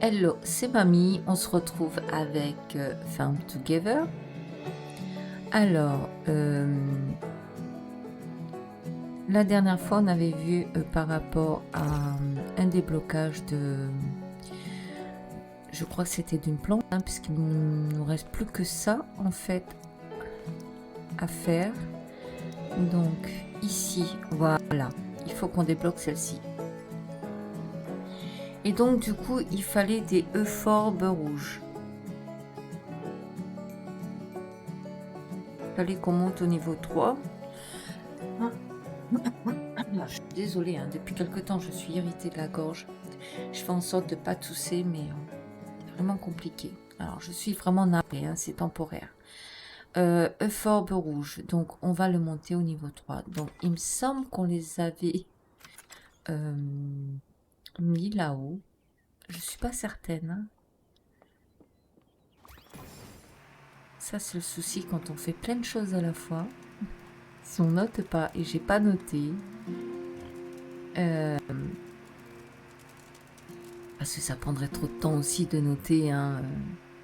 Hello, c'est Mamie. On se retrouve avec Farm Together. Alors, la dernière fois, on avait vu par rapport à un déblocage de... Je crois que c'était d'une plante, hein, puisqu'il ne nous reste plus que ça, en fait, à faire. Donc, ici, voilà. Il faut qu'on débloque celle-ci. Et donc, du coup, il fallait des euphorbes rouges. Il fallait qu'on monte au niveau 3. Je suis désolée, hein, depuis quelque temps, je suis irritée de la gorge. Je fais en sorte de ne pas tousser, mais vraiment compliqué. Alors, je suis vraiment navrée, hein, c'est temporaire. Euphorbe rouge, donc on va le monter au niveau 3. Donc, il me semble qu'on les avait mis là-haut. Je suis pas certaine. Hein. Ça, c'est le souci quand on fait plein de choses à la fois. Si on note pas, et j'ai pas noté, parce que ça prendrait trop de temps aussi de noter, hein,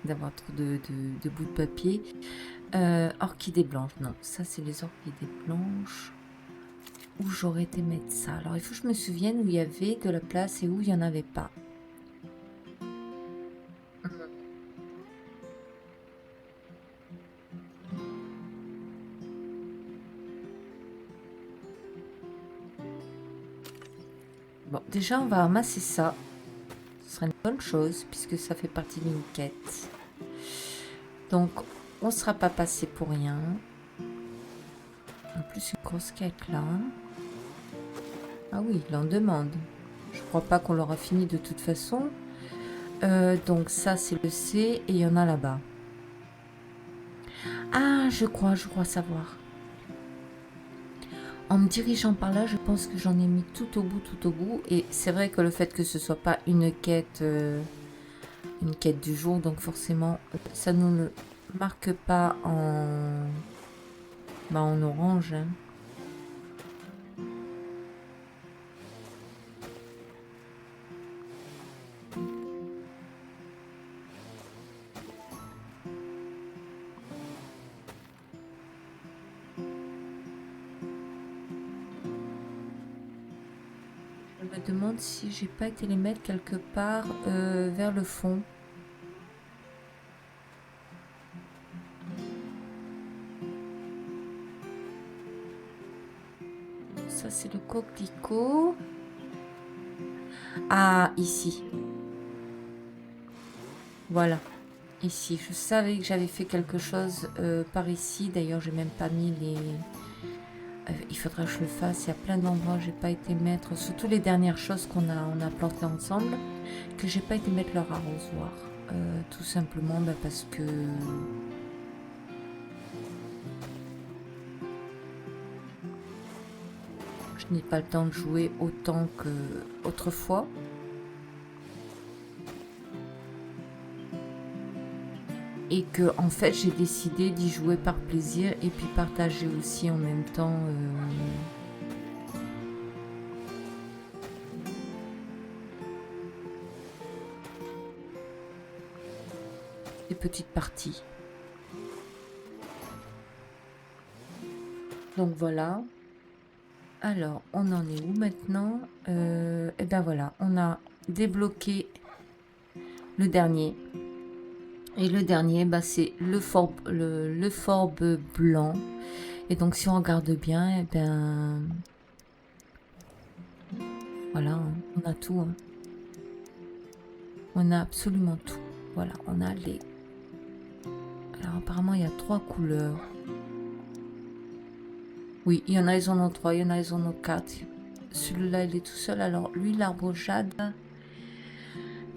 d'avoir trop de bouts de papier. Orchidées blanches, non, ça c'est les orchidées blanches. Où j'aurais été mettre ça. Alors il faut que je me souvienne où il y avait de la place et où il n'y en avait pas. Bon, déjà on va ramasser ça. Ce serait une bonne chose puisque ça fait partie d'une quête. Donc on ne sera pas passé pour rien. En plus une grosse quête là. Ah oui, il en demande. Je crois pas qu'on l'aura fini de toute façon. Donc ça c'est le C et il y en a là-bas. Ah, je crois savoir. En me dirigeant par là, je pense que j'en ai mis tout au bout. Et c'est vrai que le fait que ce soit pas une quête du jour, donc forcément, ça ne nous le marque pas en orange. Hein. Je me demande si j'ai pas été les mettre quelque part vers le fond. Ça, c'est le coquelicot. Ah, ici. Voilà. Ici. Je savais que j'avais fait quelque chose par ici. D'ailleurs, j'ai même pas mis les... il faudra que je le fasse. Il y a plein d'endroits où j'ai pas été mettre, surtout les dernières choses qu'on a plantées ensemble, que j'ai pas été mettre leur arrosoir. Tout simplement parce que je n'ai pas le temps de jouer autant qu'autrefois. Et que en fait j'ai décidé d'y jouer par plaisir et puis partager aussi en même temps des petites parties. Donc voilà. Alors, on en est où maintenant? Et ben voilà, on a débloqué le dernier. Et le dernier, bah, c'est le forbe blanc. Et donc, si on regarde bien, et ben voilà, hein, on a tout. Hein. On a absolument tout. Voilà, on a les... Alors, apparemment, il y a 3 couleurs. Oui, il y en a, ils en ont 3, il y en a, ils en ont 4. Celui-là, il est tout seul. Alors, lui, l'arbre jade,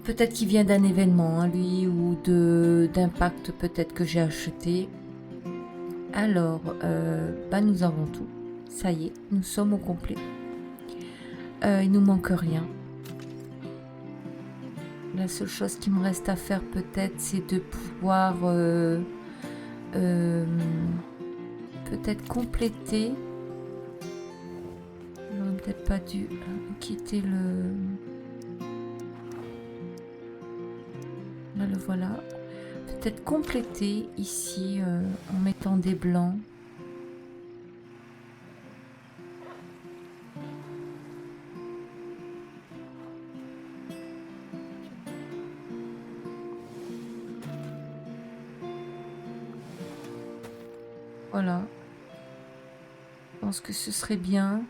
peut-être qu'il vient d'un événement, hein, lui, ou d'impact, peut-être que j'ai acheté. Alors, bah, nous avons tout. Ça y est, nous sommes au complet. Il nous manque rien. La seule chose qui me reste à faire, peut-être, c'est de pouvoir peut-être compléter. J'aurais peut-être pas dû quitter le... Le voilà. Peut-être compléter ici en mettant des blancs. Voilà. Je pense que ce serait bien.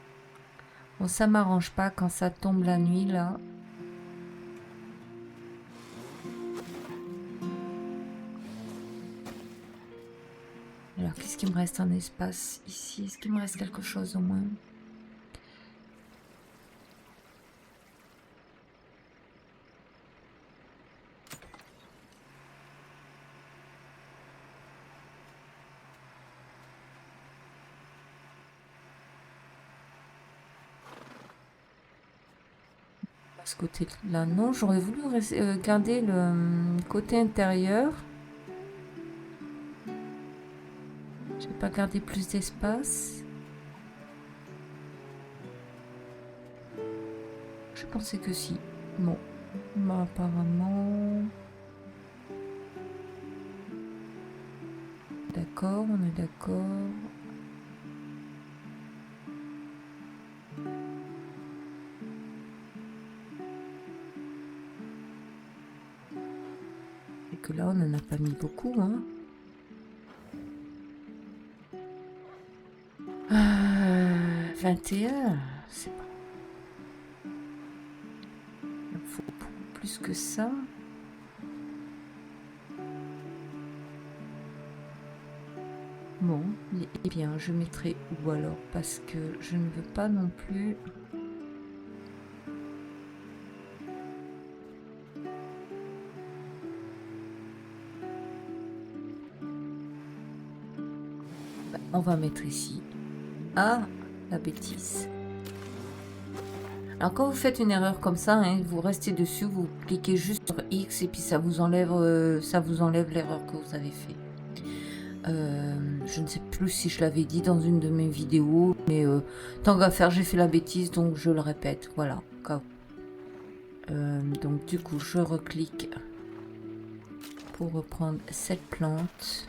Bon, ça m'arrange pas quand ça tombe la nuit là. Alors, qu'est-ce qu'il me reste en espace ici? Est-ce qu'il me reste quelque chose au moins? À ce côté-là, non. J'aurais voulu garder le côté intérieur. Je vais pas garder plus d'espace. Je pensais que si. Bon, bah, apparemment... D'accord, on est d'accord. Et que là, on n'en a pas mis beaucoup, hein. 21, c'est pas... Il faut beaucoup plus que ça. Bon, eh bien, je mettrai ou alors parce que je ne veux pas non plus... On va mettre ici. Ah, la bêtise. Alors quand vous faites une erreur comme ça, hein, vous restez dessus, vous cliquez juste sur X et puis ça vous enlève l'erreur que vous avez fait. Je ne sais plus si je l'avais dit dans une de mes vidéos, mais tant qu'à faire, j'ai fait la bêtise, donc je le répète. Voilà. Donc du coup, je reclique pour reprendre cette plante.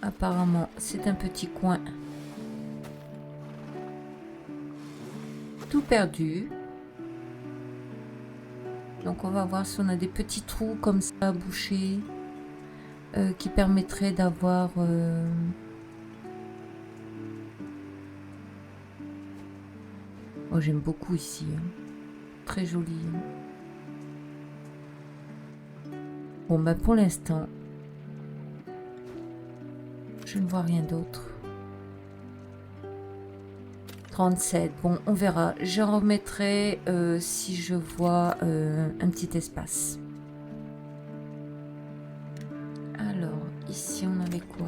Apparemment, c'est un petit coin tout perdu. Donc on va voir si on a des petits trous comme ça à boucher qui permettraient d'avoir... Oh, j'aime beaucoup ici. Hein. Très joli. Hein. Bon, bah pour l'instant, je ne vois rien d'autre. 37. Bon, on verra. Je remettrai si je vois un petit espace. Alors, ici, on avait quoi?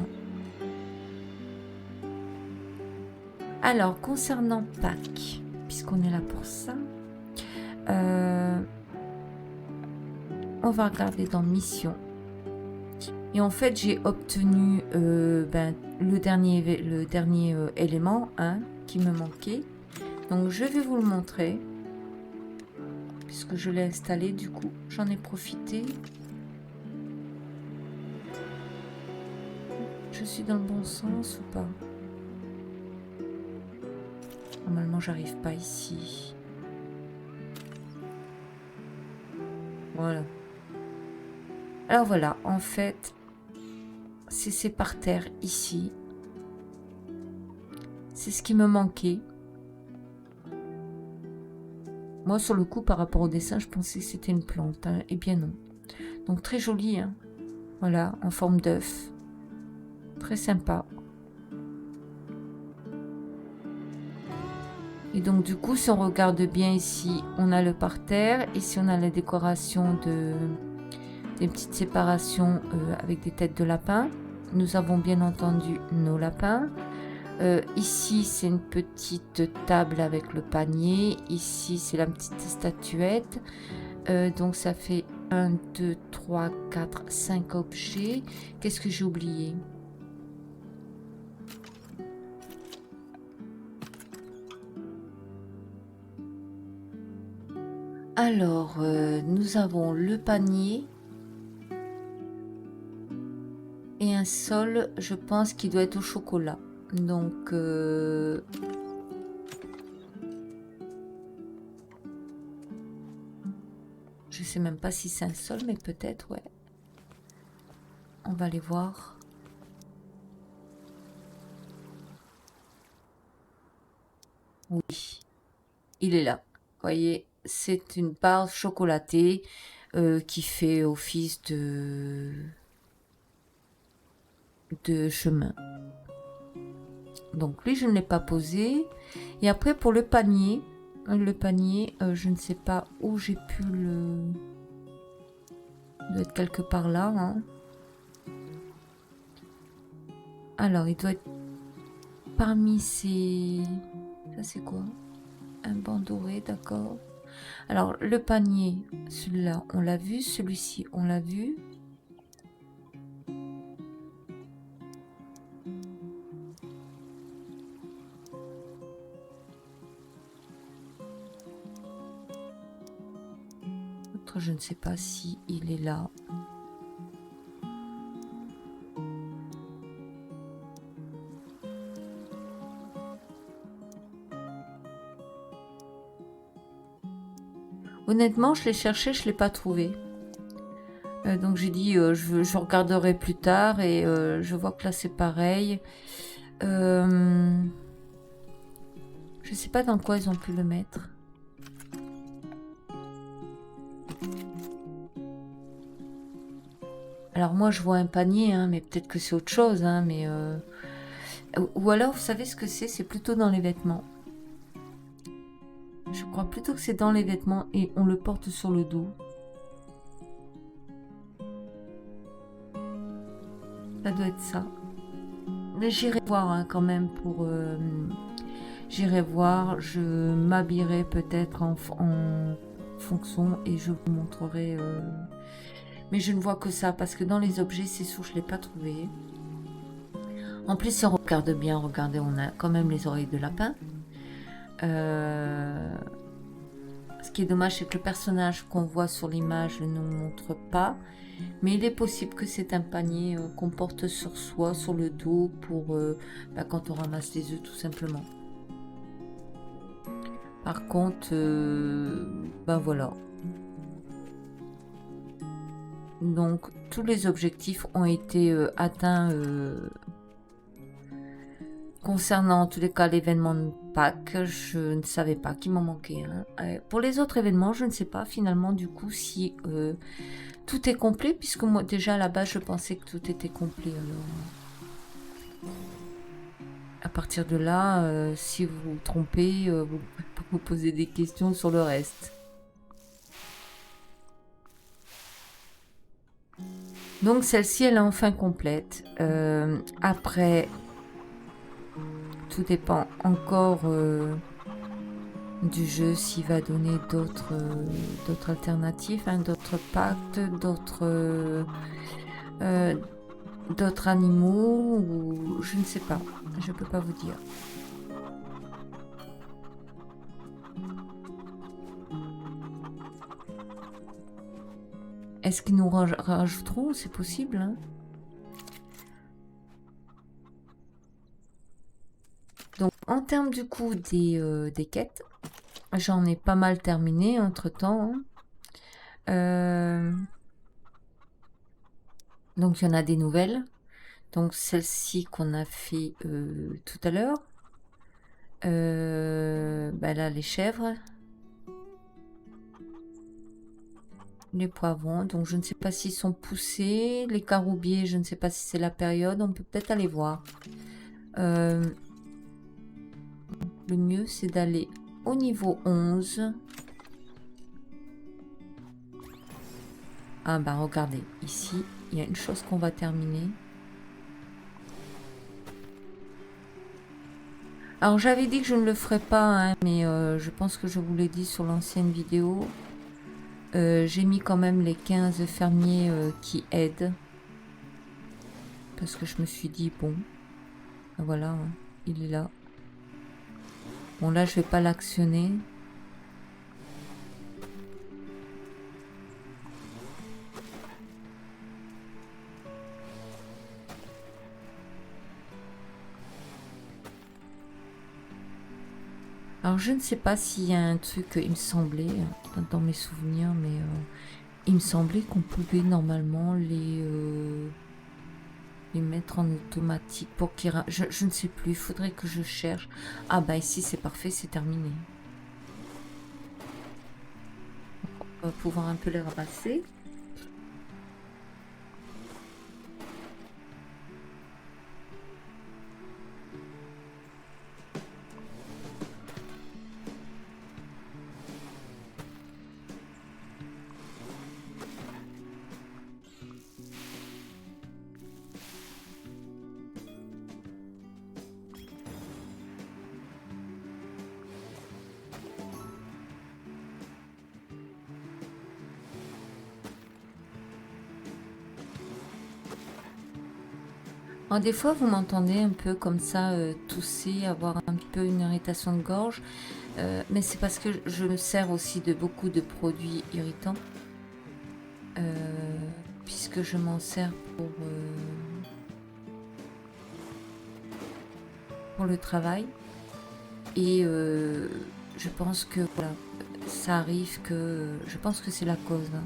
Alors, concernant Pâques, puisqu'on est là pour ça, on va regarder dans Mission. Et en fait, j'ai obtenu le dernier élément hein, qui me manquait. Donc, je vais vous le montrer. Puisque je l'ai installé, du coup, j'en ai profité. Je suis dans le bon sens ou pas? Normalement, j'arrive pas ici. Voilà. Alors voilà, en fait, c'est par terre ici. C'est ce qui me manquait. Moi, sur le coup, par rapport au dessin, je pensais que c'était une plante. Hein. Eh bien non. Donc très joli. Hein. Voilà, en forme d'œuf. Très sympa. Et donc du coup, si on regarde bien ici, on a le parterre. Ici, on a la décoration des petites séparations avec des têtes de lapin. Nous avons bien entendu nos lapins. Ici, c'est une petite table avec le panier. Ici, c'est la petite statuette. Donc, ça fait 1, 2, 3, 4, 5 objets. Qu'est-ce que j'ai oublié? Alors, nous avons le panier et un sol, je pense, qui doit être au chocolat. Donc, je sais même pas si c'est un sol, mais peut-être, ouais. On va aller voir. Oui, il est là. Vous voyez, c'est une barre chocolatée qui fait office de chemin. Donc lui, je ne l'ai pas posé. Et après, pour le panier, je ne sais pas où j'ai pu le... Il doit être quelque part là. Hein. Alors, il doit être parmi ces... Ça, c'est quoi? Un banc doré, d'accord. Alors, le panier, celui-là, on l'a vu. Celui-ci, on l'a vu. L'autre, je ne sais pas si il est là. Honnêtement, je l'ai cherché, je ne l'ai pas trouvé. Donc j'ai dit, je regarderai plus tard et je vois que là c'est pareil. Je sais pas dans quoi ils ont pu le mettre. Alors moi je vois un panier, hein, mais peut-être que c'est autre chose. Hein, mais ou alors vous savez ce que c'est? C'est plutôt dans les vêtements. Je crois plutôt que c'est dans les vêtements et on le porte sur le dos. Ça doit être ça. Mais j'irai voir hein, quand même pour... j'irai voir, je m'habillerai peut-être en fonction et je vous montrerai... Mais je ne vois que ça parce que dans les objets, c'est sûr, je ne l'ai pas trouvé. En plus, si on regarde bien, regardez, on a quand même les oreilles de lapin. Ce qui est dommage, c'est que le personnage qu'on voit sur l'image ne nous montre pas. Mais il est possible que c'est un panier qu'on porte sur soi, sur le dos, pour quand on ramasse les œufs, tout simplement. Par contre, voilà. Donc, tous les objectifs ont été atteints concernant en tous les cas l'événement de Pâques. Je ne savais pas qu'il m'en manquait un. Pour les autres événements, je ne sais pas finalement du coup si tout est complet, puisque moi déjà à la base je pensais que tout était complet. Alors, à partir de là, si vous vous trompez, vous pouvez vous poser des questions sur le reste. Donc celle-ci, elle est enfin complète. Après, tout dépend encore du jeu, s'il va donner d'autres alternatives, hein, d'autres pactes, d'autres animaux, ou je ne sais pas. Je peux pas vous dire. Est-ce qu'ils nous rajouteront? C'est possible, hein. Donc, en termes du coup des quêtes, j'en ai pas mal terminé entre-temps. Hein. Donc, il y en a des nouvelles. Donc, celle-ci qu'on a fait tout à l'heure. Là, les chèvres. Les poivrons, donc je ne sais pas s'ils sont poussés. Les caroubiers, je ne sais pas si c'est la période. On peut peut-être aller voir. Le mieux, c'est d'aller au niveau 11. Ah bah regardez, ici, il y a une chose qu'on va terminer. Alors j'avais dit que je ne le ferais pas, hein, mais je pense que je vous l'ai dit sur l'ancienne vidéo. J'ai mis quand même les 15 fermiers qui aident. Parce que je me suis dit, bon, voilà, hein, il est là. Bon là, je vais pas l'actionner. Alors je ne sais pas s'il y a un truc, il me semblait, dans mes souvenirs, mais il me semblait qu'on pouvait normalement les mettre en automatique pour qu'ils... Je ne sais plus, il faudrait que je cherche. Ah bah ici c'est parfait, c'est terminé. On va pouvoir un peu les ramasser. Alors, des fois, vous m'entendez un peu comme ça, tousser, avoir un petit peu une irritation de gorge. Mais c'est parce que je me sers aussi de beaucoup de produits irritants. Puisque je m'en sers pour le travail. Et je pense que voilà, ça arrive que... Je pense que c'est la cause, hein.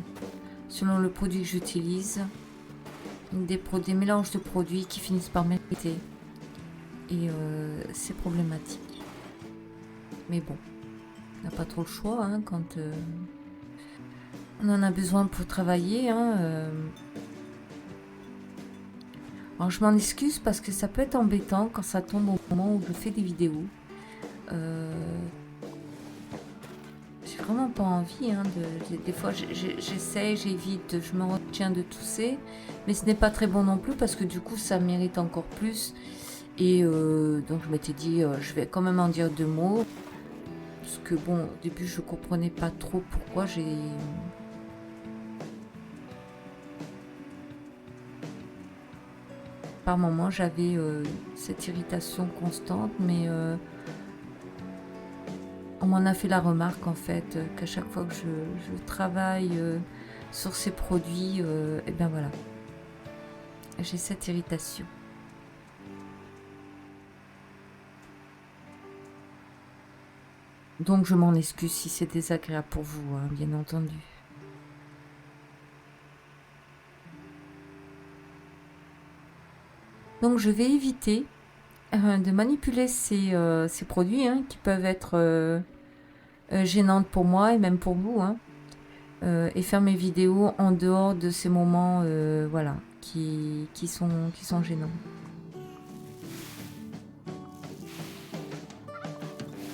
Selon le produit que j'utilise, des mélanges de produits qui finissent par m'irriter. Et c'est problématique. Mais bon, on n'a pas trop le choix, hein, quand on en a besoin pour travailler. Hein, Alors je m'en excuse parce que ça peut être embêtant quand ça tombe au moment où je fais des vidéos. J'ai vraiment pas envie, hein, des fois j'essaye, j'évite, je me retiens de tousser, mais ce n'est pas très bon non plus parce que du coup ça mérite encore plus. Et donc je m'étais dit, je vais quand même en dire 2 mots. Parce que bon, au début je comprenais pas trop pourquoi j'ai... Par moments j'avais cette irritation constante, mais on m'en a fait la remarque en fait, qu'à chaque fois que je travaille sur ces produits, et bien voilà, j'ai cette irritation. Donc je m'en excuse si c'est désagréable pour vous, hein, bien entendu. Donc je vais éviter de manipuler ces produits, hein, qui peuvent être gênantes pour moi et même pour vous, hein, et faire mes vidéos en dehors de ces moments voilà, qui sont gênants.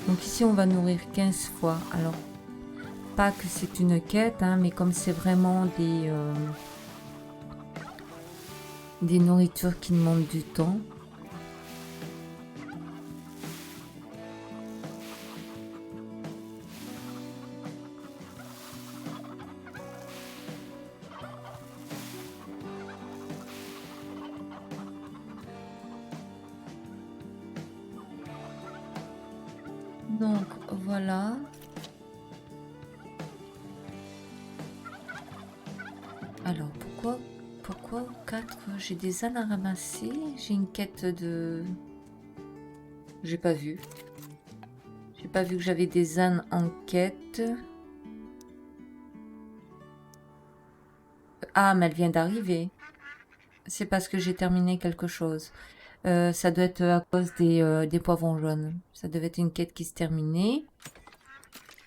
Donc ici on va nourrir 15 fois. Alors pas que c'est une quête, hein, mais comme c'est vraiment des nourritures qui demandent du temps. Donc voilà. Alors pourquoi 4? J'ai des ânes à ramasser. J'ai une quête de... J'ai pas vu. J'ai pas vu que j'avais des ânes en quête. Ah, mais elle vient d'arriver. C'est parce que j'ai terminé quelque chose. Ça doit être à cause des poivrons jaunes. Ça devait être une quête qui se terminait.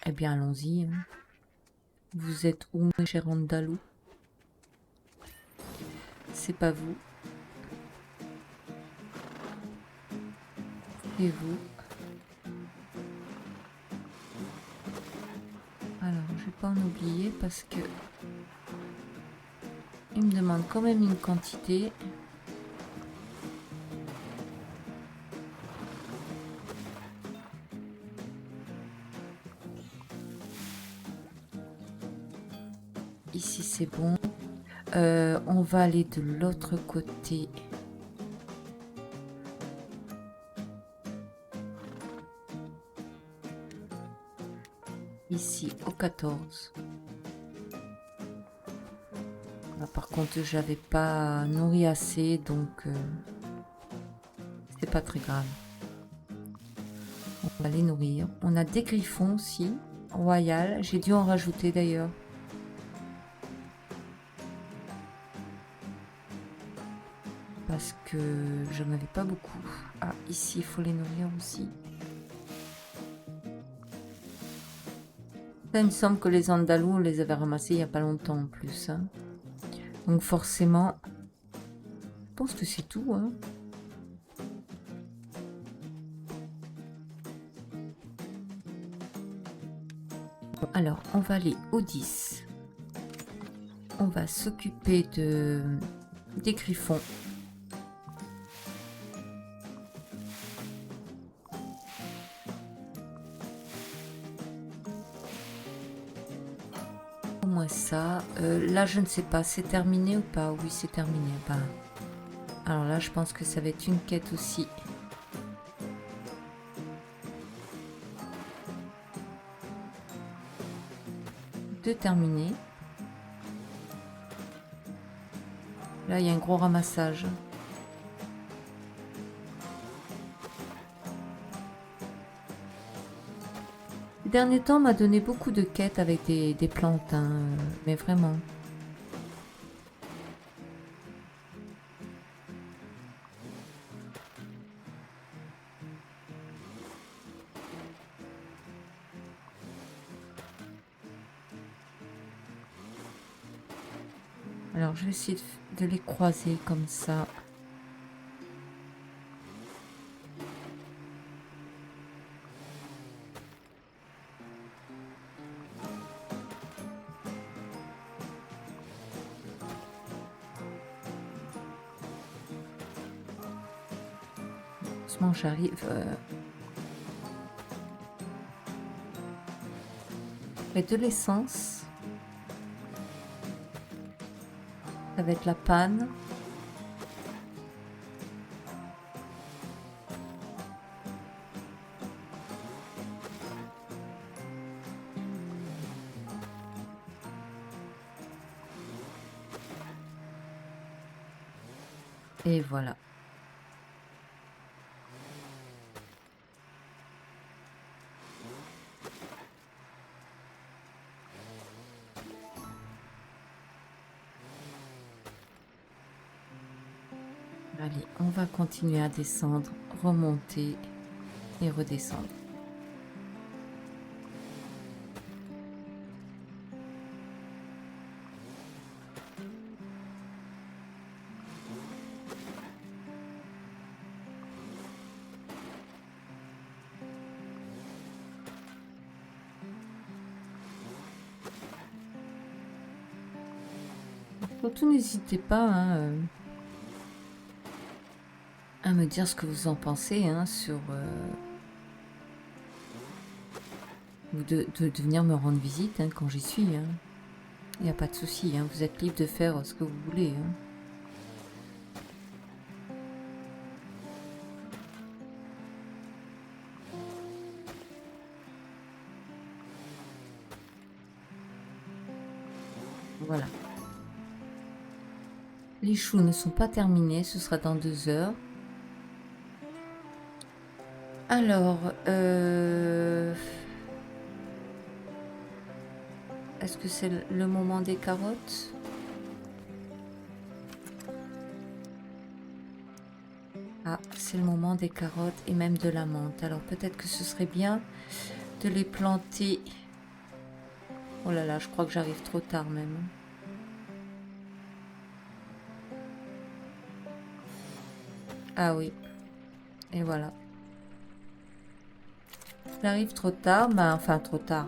Eh bien, allons-y, hein. Vous êtes où, mes chers andalous? C'est pas vous. Et vous? Alors, je vais pas en oublier parce que il me demande quand même une quantité. Ici, c'est bon. On va aller de l'autre côté. Ici, au 14. Là, par contre, j'avais pas nourri assez, donc c'est pas très grave. On On va les nourrir. On a des griffons aussi, royal. J'ai dû en rajouter d'ailleurs. Parce que j'en avais pas beaucoup. Ah, ici, il faut les nourrir aussi. Ça, il me semble que les andalous, on les avait ramassés il n'y a pas longtemps en plus. Hein. Donc forcément, je pense que c'est tout. Hein. Alors, on va aller au 10. On va s'occuper des griffons. Au moins ça. Là, je ne sais pas, c'est terminé ou pas? Oui, c'est terminé. Bah. Alors là, je pense que ça va être une quête aussi. De terminer. Là, il y a un gros ramassage. Le dernier temps m'a donné beaucoup de quêtes avec des plantes, hein, mais vraiment. Alors, je vais essayer de les croiser comme ça. Doucement, j'arrive. Et de l'essence. Ça va être la panne. Et voilà. Allez, on va continuer à descendre, remonter et redescendre. Surtout, n'hésitez pas hein, à me dire ce que vous en pensez hein, sur de venir me rendre visite hein, quand j'y suis. Il n'y a pas de souci, hein, vous êtes libre de faire ce que vous voulez. Hein. Voilà. Les choux ne sont pas terminés, ce sera dans 2 heures. Alors, est-ce que c'est le moment des carottes? Ah, c'est le moment des carottes et même de la menthe. Alors peut-être que ce serait bien de les planter. Oh là là, je crois que j'arrive trop tard même. Ah oui. Et voilà. J'arrive trop tard, bah enfin trop tard.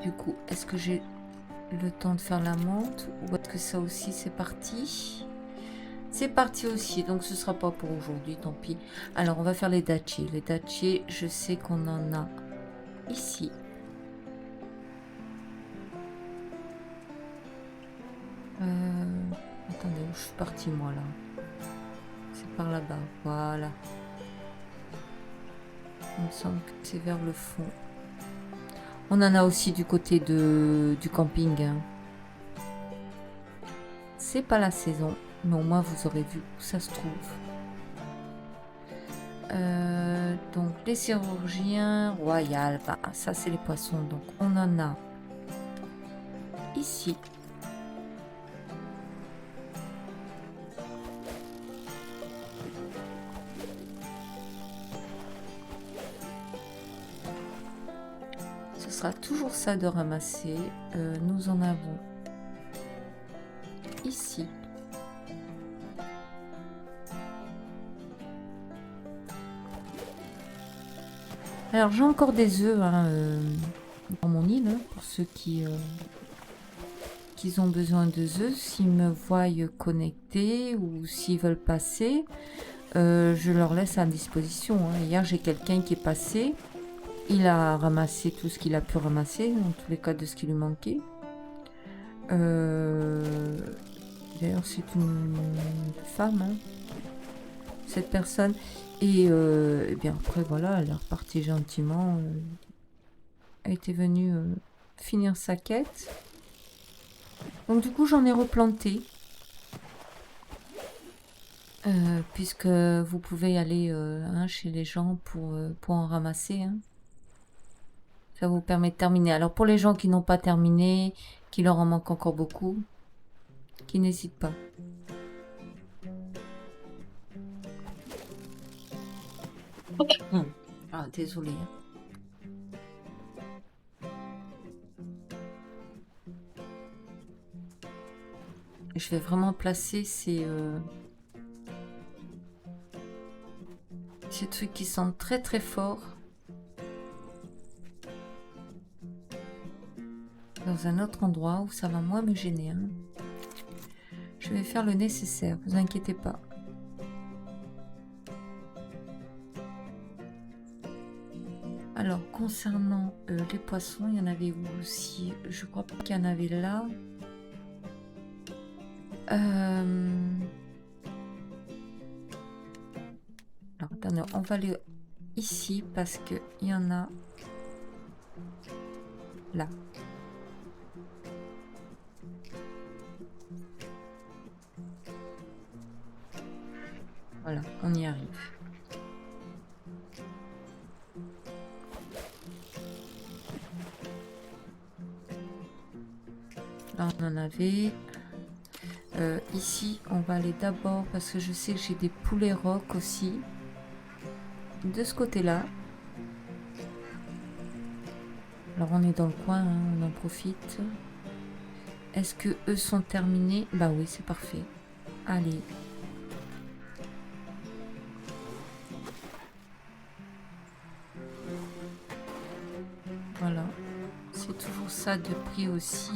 Du coup, est-ce que j'ai le temps de faire la menthe ou est-ce que ça aussi c'est parti? C'est parti aussi, donc ce sera pas pour aujourd'hui, tant pis. Alors on va faire les dattiers. Les dattiers, je sais qu'on en a ici. Attendez, où je suis partie moi là? C'est par là-bas, voilà. Il me semble que c'est vers le fond. On en a aussi du côté du camping. Hein. C'est pas la saison. Mais au moins, vous aurez vu où ça se trouve. Donc, les chirurgiens royaux, bah, ça, c'est les poissons. Donc, on en a ici. Ce sera toujours ça de ramasser. Nous en avons ici. Alors j'ai encore des œufs hein, dans mon île, hein, pour ceux qui ont besoin de œufs, s'ils me voient connecter ou s'ils veulent passer, je leur laisse à disposition. Hein. Hier j'ai quelqu'un qui est passé, il a ramassé tout ce qu'il a pu ramasser, dans tous les cas de ce qui lui manquait. D'ailleurs c'est une femme, hein, cette personne. Et bien après voilà, elle est repartie gentiment. Elle était venue finir sa quête. Donc du coup j'en ai replanté. Puisque vous pouvez aller hein, chez les gens pour en ramasser. Hein. Ça vous permet de terminer. Alors pour les gens qui n'ont pas terminé, qui leur en manque encore beaucoup, qui n'hésitent pas. Ah, désolé. Je vais vraiment placer ces trucs qui sentent très très fort dans un autre endroit où ça va moins me gêner. Hein. Je vais faire le nécessaire, vous inquiétez pas. Alors, concernant les poissons, il y en avait où aussi? Je crois pas qu'il y en avait là. Alors, attendez, on va aller ici parce qu'il y en a là. Voilà, on y arrive. Là, on en avait. Ici, on va aller d'abord parce que je sais que j'ai des poulets rocs aussi. De ce côté-là. Alors, on est dans le coin, hein, on en profite. Est-ce que eux sont terminés? Bah oui, c'est parfait. Allez. Voilà. C'est toujours ça de prix aussi.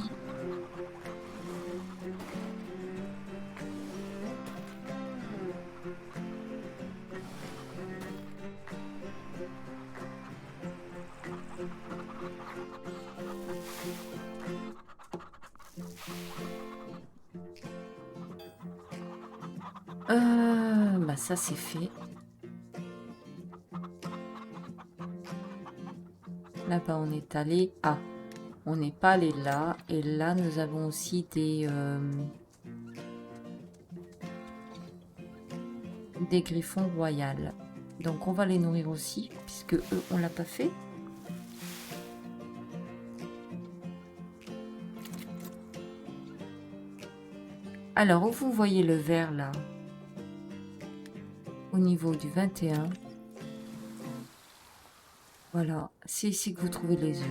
Bah ça c'est fait. Là-bas on est allé. Ah, on n'est pas allé là. Et là nous avons aussi des griffons royales. Donc on va les nourrir aussi, puisque eux on l'a pas fait. Alors où vous voyez le vert là, au niveau du 21. Voilà, c'est ici que vous trouvez les œufs.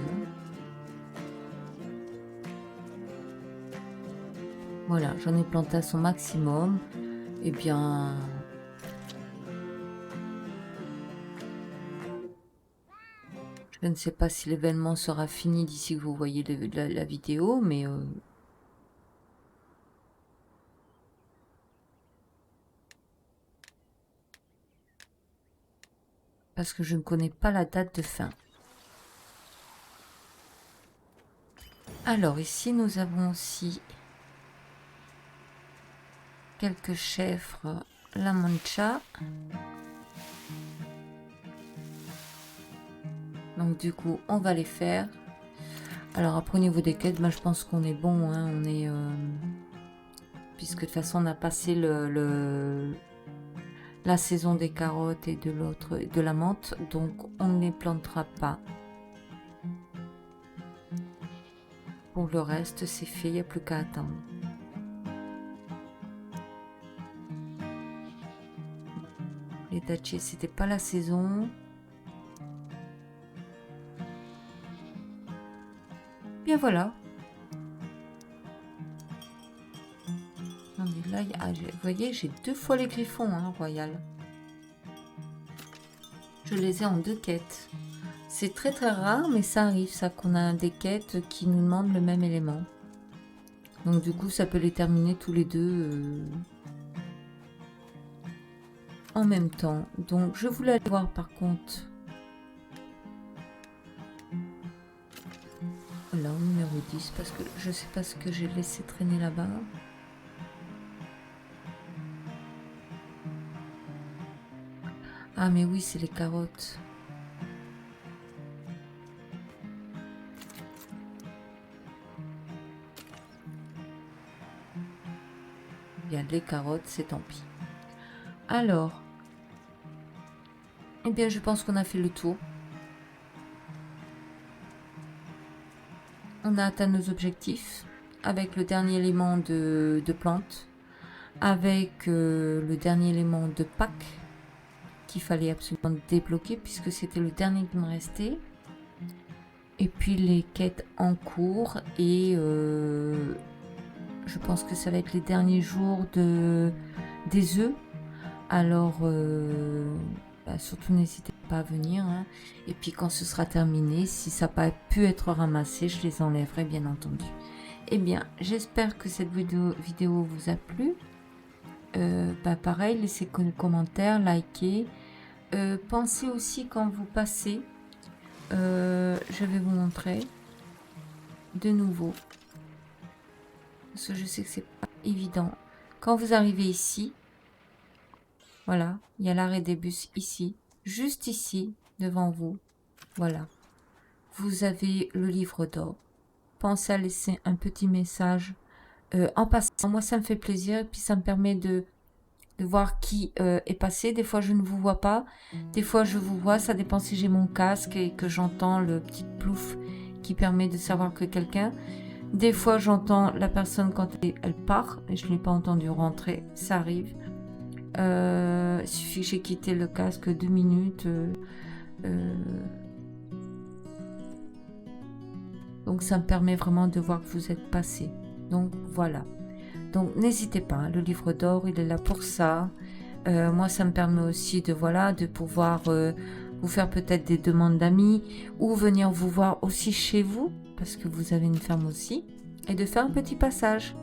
Voilà, j'en ai planté à son maximum. Eh bien, je ne sais pas si l'événement sera fini d'ici que vous voyez la vidéo, mais parce que je ne connais pas la date de fin. Alors ici nous avons aussi quelques chèvres La Mancha. Donc du coup on va les faire. Alors après au niveau des quêtes, bah, je pense qu'on est bon, hein, on est puisque de toute façon on a passé la saison des carottes et de la menthe, donc on ne les plantera pas. Pour le reste, c'est fait, il n'y a plus qu'à attendre. Les dattiers, c'était pas la saison. Bien voilà. Là, vous voyez, j'ai 2 fois les griffons, hein, royal. Je les ai en 2 quêtes. C'est très très rare, mais ça arrive, ça, qu'on a des quêtes qui nous demandent le même élément. Donc du coup, ça peut les terminer tous les deux en même temps. Donc je voulais aller voir par contre. Là, au numéro 10, parce que je sais pas ce que j'ai laissé traîner là-bas. Ah mais oui, c'est les carottes. Bien, les carottes, c'est tant pis. Alors, eh bien, je pense qu'on a fait le tour. On a atteint nos objectifs avec le dernier élément de plante, avec le dernier élément de pack qu'il fallait absolument débloquer puisque c'était le dernier qui me restait. Et puis les quêtes en cours et je pense que ça va être les derniers jours des œufs. Alors surtout n'hésitez pas à venir, hein. Et puis quand ce sera terminé, si ça n'a pas pu être ramassé, je les enlèverai bien entendu. Eh bien, j'espère que cette vidéo vous a plu. Pareil, laissez des commentaires, likez. Pensez aussi quand vous passez, je vais vous montrer de nouveau, parce que je sais que c'est pas évident. Quand vous arrivez ici, voilà, il y a l'arrêt des bus ici, juste ici, devant vous. Voilà, vous avez le livre d'or. Pensez à laisser un petit message en passant. Moi, ça me fait plaisir et puis ça me permet de voir qui est passé. Des fois, je ne vous vois pas. Des fois, je vous vois. Ça dépend si j'ai mon casque et que j'entends le petit plouf qui permet de savoir que quelqu'un. Des fois, j'entends la personne quand elle part et je ne l'ai pas entendu rentrer. Ça arrive. Il suffit que j'ai quitté le casque 2 minutes. Donc, ça me permet vraiment de voir que vous êtes passé. Donc, voilà. Donc n'hésitez pas, hein, le livre d'or, il est là pour ça. Moi, ça me permet aussi de pouvoir vous faire peut-être des demandes d'amis ou venir vous voir aussi chez vous, parce que vous avez une ferme aussi, et de faire un petit passage.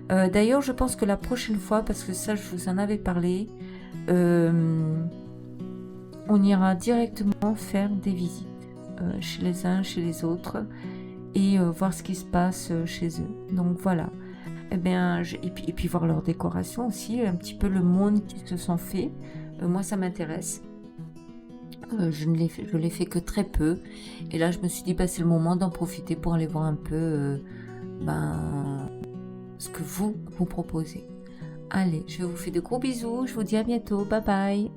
D'ailleurs, je pense que la prochaine fois, parce que ça, je vous en avais parlé, on ira directement faire des visites chez les uns, chez les autres, et voir ce qui se passe chez eux. Donc voilà. Eh bien, et puis voir leur décoration aussi, un petit peu le monde qu'ils se sont fait. Moi, ça m'intéresse. Je l'ai fait que très peu. Et là, je me suis dit, c'est le moment d'en profiter pour aller voir un peu ce que vous proposez. Allez, je vous fais de gros bisous. Je vous dis à bientôt. Bye bye.